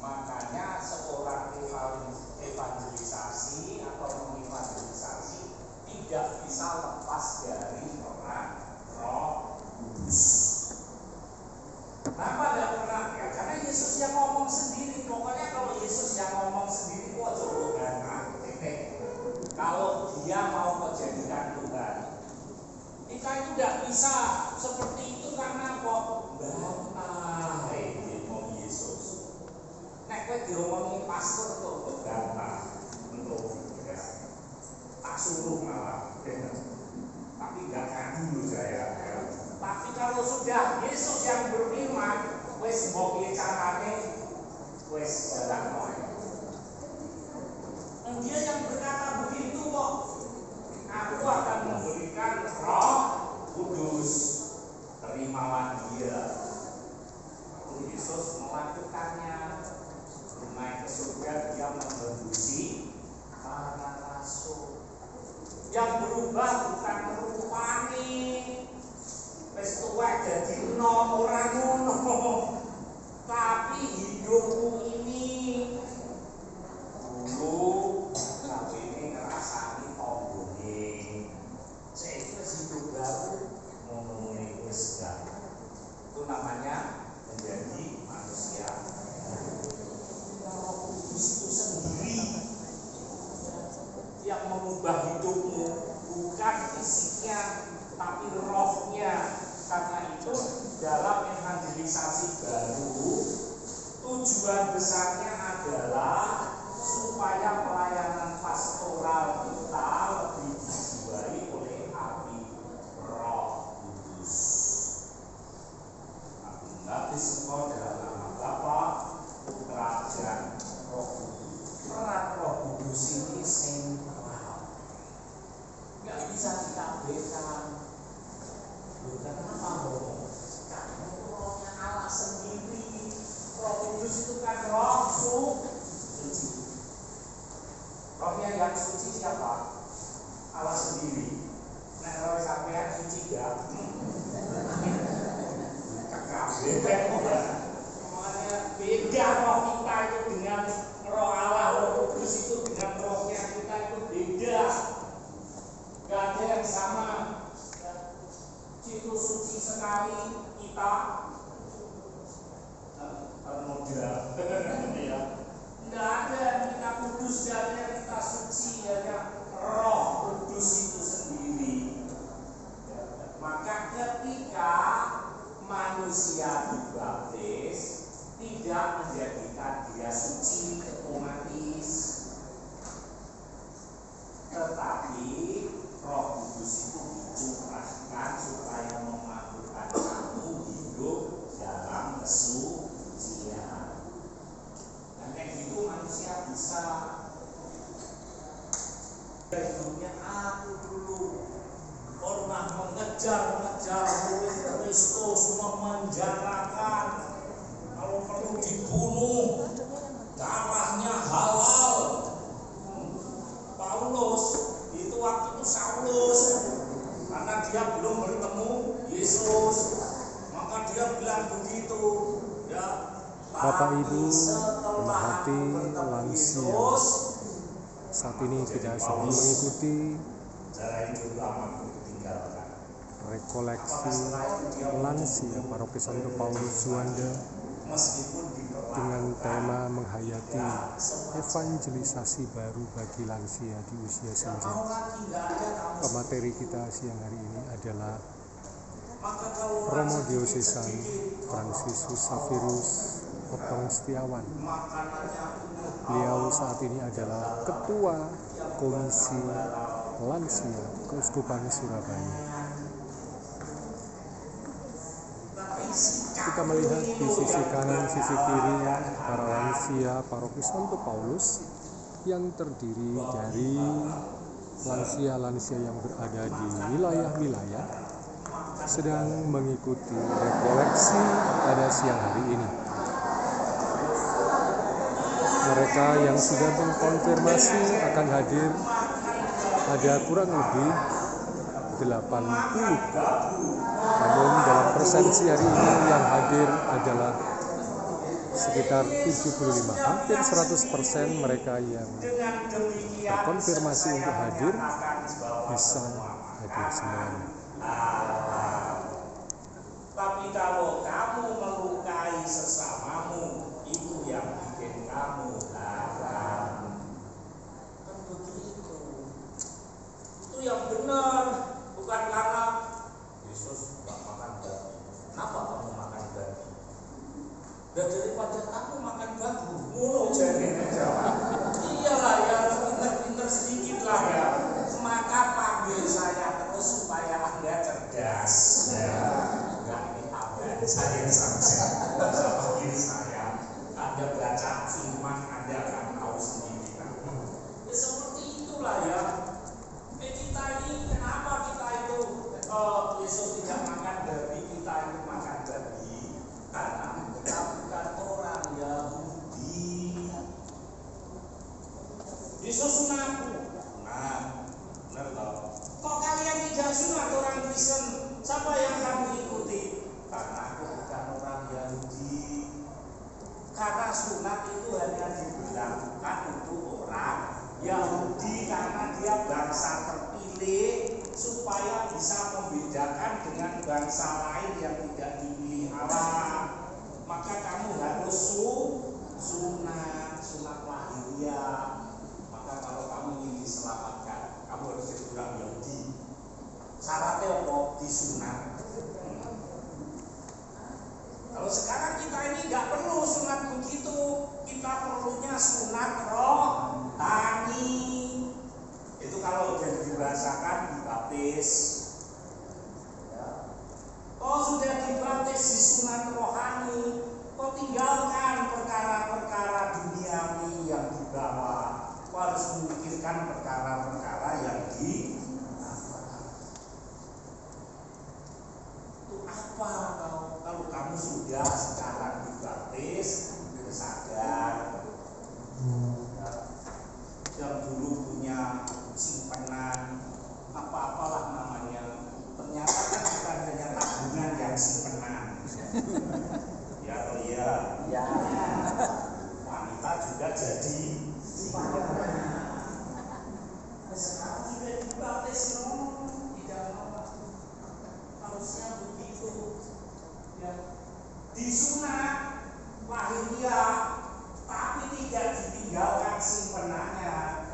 Makanya seorang evangelisasi atau mengevangelisasi tidak bisa lepas dari peran Roh Kudus. Kenapa tidak pernah? Ya, karena Yesus yang ngomong sendiri. Pokoknya kalau Yesus yang ngomong sendiri, kok Tuhan, kalau dia mau menjadikan Tuhan, kita itu tidak bisa seperti itu karena kok bantah ngomong Yesus. Nek kowe diomongin pastor tuh bantah, untuk ya, tak suruh malah, tapi nggak ngadu dulu saya. Ya. Tapi kalau sudah Yesus yang berfirman, wes mau carane, wes jalan noy. Dia yang berkata begitu kok, aku akan memberikan Roh Kudus, terimalah dia. Lalu Yesus melakukannya, naik ke surga, dia mengembusi para rasul. Yang berubah bukan rupane, wis tuwek dadi enom ora ngono, tapi hidupmu ini dulu kamu ini ngerasani tombone, saiki wis hidup baru ngomongin wis gak. Itu namanya menjadi manusia. Roh Kudus itu sendiri yang mengubah hidupmu, bukan fisiknya tapi rohnya. Karena itu dalam evangelisasi baru, tujuan besarnya adalah supaya pelayanan pastoral kita lebih dijiwai oleh api Roh Kudus. Tapi semua dalam nama Bapa, Putra dan Roh Kudus. Peran Roh Kudus ini sentral, nggak bisa ditampilkan. Kenapa ngomong? Karena rohnya Allah sendiri. Roh Kudus itu kan roh suci. Rohnya yang suci siapa? Allah sendiri. Nah, roh sampean suci gak? Beda roh kita itu dengan roh Allah. Roh Kudus itu dengan rohnya kita itu beda. Gak ada yang sama. Itu suci sekali kita termoda. Tidak ada kita kudus, tidak ada kita suci, hanya Roh Kudus itu sendiri. Maka ketika manusia dibaptis, tidak menjadikan dia suci otomatis, tetapi Roh Kudus itu dicurahkan supaya memampukan kamu hidup dalam kesucian. Dan kayak gitu manusia bisa hidupnya. Aku dulu pernah mengejar Kristus, memenjarakan, kalau perlu dibunuh, darahnya halal. Paulus itu waktu itu Saulus, karena dia belum bertemu Yesus, maka dia bilang begitu, ya. Bapak Ibu pemerhati lansia, saat ini kita sedang mengikuti rekoleksi lansia Paroki Santo Paulus Juanda dengan tema menghayati evangelisasi baru bagi lansia di usia senja. Pemateri kita siang hari ini adalah Romo Diosesan Fransiskus Xavierus Otong Setiawan. Beliau saat ini adalah Ketua Komisi Lansia Keuskupan Surabaya. Kita melihat di sisi kanan, sisi kiri para lansia Paroki Santo Paulus yang terdiri dari lansia-lansia yang berada di wilayah-wilayah sedang mengikuti rekoleksi pada siang hari ini. Mereka yang sudah mengkonfirmasi akan hadir ada kurang lebih 80. Namun dalam presensi hari ini yang hadir adalah 1 sekitar 75, hampir 100% mereka yang terkonfirmasi untuk hadir bisa hadir semuanya. Tapi kalau kamu melukai sesamamu, itu yang bikin kamu haram. Kan begitu. Itu yang benar, bukan karena Yesus nggak makan babi. Kenapa kamu makan babi? Dan daripada kamu makan babi, mulu jadi jawab. Iyalah ya, pinter-pinter sedikit lah ya. Maka panggil saya terus supaya Anda cerdas. Ya. Saya sampai panggil saya, Anda baca firman, Anda akan tahu sendiri kan. Ya seperti itulah ya. Kita ini kenapa kita itu Yesus tidak makan babi, kita itu makan babi karena kita bukan orang Yahudi. Yesus sunatku, benar toh. Kok kalian tidak sunat orang Kristen? Siapa yang kamu ikuti? Karena aku bukan orang Yahudi. Karena sunat itu hanya diberlakukan untuk orang Yahudi karena dia bangsa terpilih supaya bisa membedakan dengan bangsa lain yang tidak dipilih Allah. Maka kamu harus sunat lahiriah. Maka kalau kamu ingin diselamatkan, kamu harus jadi orang Yahudi. Syaratnya apa? Disunat. Kalau sekarang kita ini nggak perlu sunat begitu, kita perlunya sunat rohani. Itu kalau udah dibahasakan dibaptis. Kau sudah dibaptis di sunat rohani, kau tinggalkan perkara-perkara duniawi yang dibawa. Kau harus memikirkan perkara-perkara yang di itu apa kalau kamu sudah sekarang dibaptis, sadar yang dulu punya simpenan apa-apalah namanya, ternyata kan bukan hanya tabungan yang simpenan. Ya atau iya? Ya. Wanita juga jadi simpenan. Sekarang sudah dibaptis, tidak mau. Harusnya begitu. Ya. Disunat lahiriah, tapi tidak ditinggalkan simpenannya.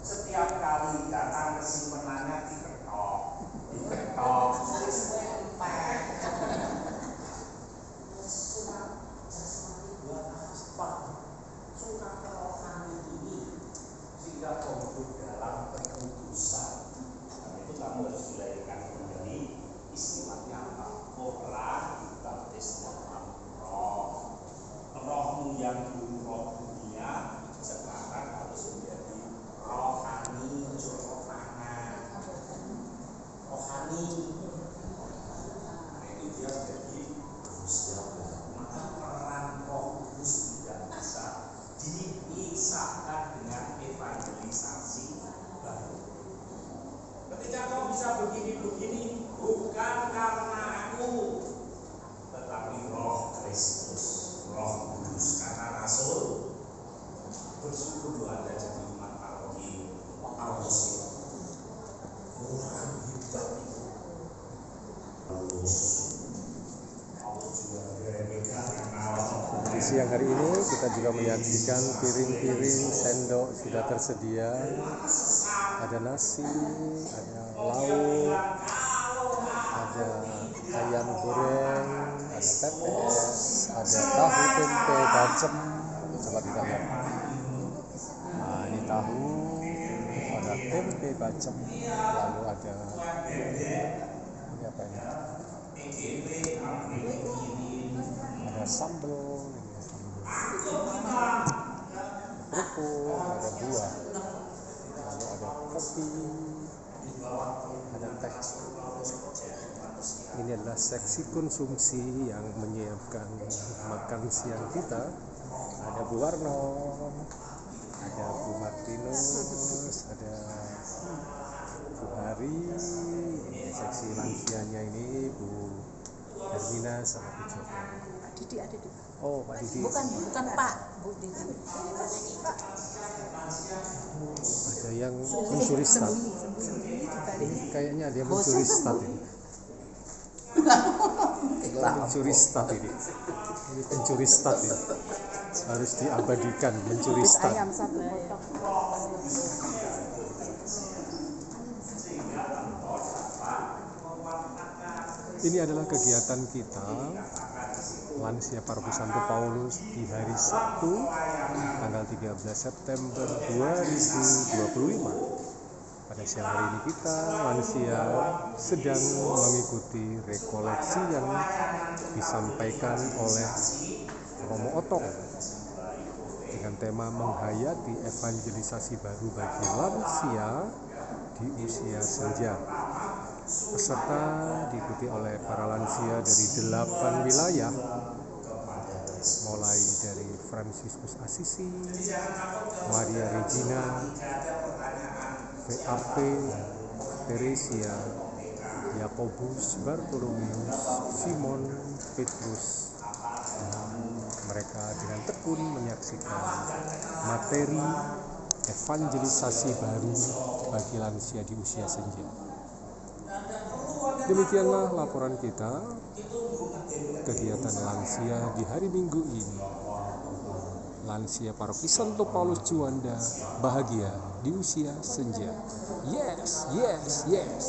Setiap kali datang ke simpenannya diketok, sumpek. Sunat jasmani buat apa? Sunat rohani ini sehingga kau hidup dalam kekudusan. Dan itu kamu harus dilahirkan kembali. Istilahnya apa? Orang dibaptis dalam roh. Rohmu yang dulu roh dunia sekarang harus menjadi rohani, rohani. Nah, itu dia menjadi manusia baru. Maka peran Roh Kudus tidak bisa dipisahkan dengan evangelisasi baru. Ketika kau bisa begini-begini, bukan karena aku, tetapi Roh Kristus, Roh Kudus, karena Rasul. Bersyukur lu Anda jadi umat paroki Paulus itu. Orang hebat itu. Paulus juga Di siang hari ini kita juga menyaksikan piring-piring sendok sudah tersedia. Ada nasi, ada lauk, ada ayam goreng, ada pepes, ada tahu tempe bacem. Coba kita lihat. Nah, ini tahu, ada tempe bacem, lalu ada ini apa ini? Ada sambal, kerupuk, ada buah, lalu ada kopi, ada teh. Ini adalah seksi konsumsi yang menyiapkan makan siang kita. Ada Bu Warno, ada Bu Martinus, ada Bu Hari, ini seksi lansianya ini Bu Hermina sama Bu Joko. Didi ada di. Oh, Pak Didi. Bukan Pak, Bu Didi. Ada yang mencuri stat. Sembunyi di balik. Ini kayaknya ada yang mencuri stat ini. Mencuri stat ini. Ini pencuri stat ini. Harus diabadikan mencuri Habis stat. ayam satu potong. Ini adalah kegiatan kita Lansia Paroki Santo Paulus di hari Sabtu tanggal 13 September 2025. Pada siang hari ini kita lansia sedang mengikuti rekoleksi yang disampaikan oleh Romo Otong dengan tema menghayati evangelisasi baru bagi lansia di usia senja. Peserta diikuti oleh para lansia dari 8 wilayah, mulai dari Fransiskus Assisi, Maria Regina, VAP, Teresia, Yakobus, Bartolomeus, Simon, Petrus. Mereka dengan tekun menyaksikan materi evangelisasi baru bagi lansia di usia senja. Demikianlah laporan kita kegiatan lansia di hari Minggu ini. Lansia Paroki Santo Paulus Juanda bahagia di usia senja. Yes, yes, yes.